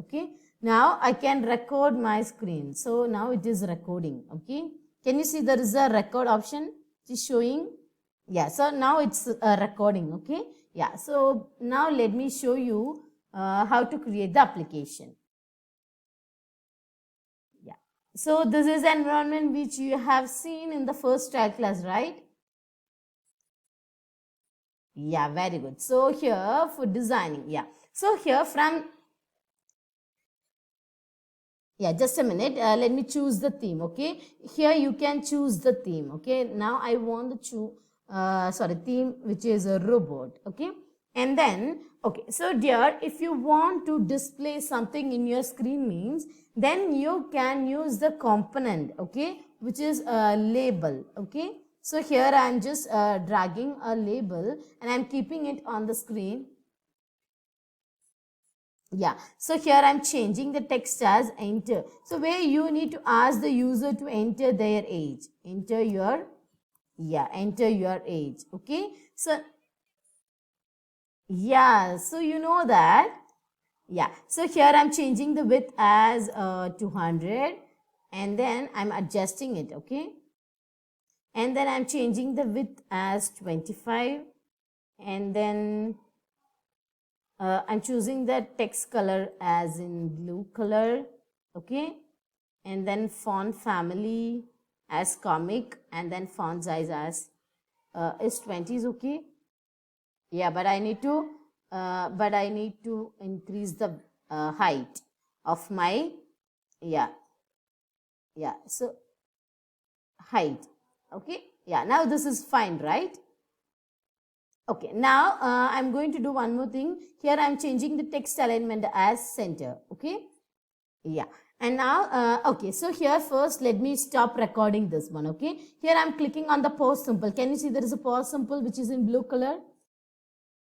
Okay. Now I can record my screen. So now it is recording. Okay. Can you see there is a record option? It is showing. Yeah. So now it's recording. Okay. Yeah. So now let me show you how to create the application. Yeah. So this is the environment which you have seen in the first trial class, right? Yeah, very good. So here for designing, yeah. So here from, yeah, just a minute. Let me choose the theme, okay? Here you can choose the theme, okay? Now I want to choose, theme which is a robot, okay? And then, okay, so dear, if you want to display something in your screen means, then you can use the component, okay? Which is a label, okay? So here I am just dragging a label and I am keeping it on the screen. Yeah, so here I'm changing the text as enter. So where you need to ask the user to enter their age. Enter your, yeah, enter your age. Okay. So, yeah, so you know that. Yeah, so here I'm changing the width as 200 and then I'm adjusting it. Okay. And then I'm changing the width as 25 and then I'm choosing the text color as in blue color, okay, and then font family as comic and then font size as is 20 is okay. Yeah, but I need to increase the height of my, yeah, yeah, so height, okay, yeah, now this is fine, right? Okay, now I'm going to do one more thing. Here I'm changing the text alignment as center. Okay. Yeah. And now, okay, so here first let me stop recording this one. Okay. Here I'm clicking on the pause symbol. Can you see there is a pause symbol which is in blue color?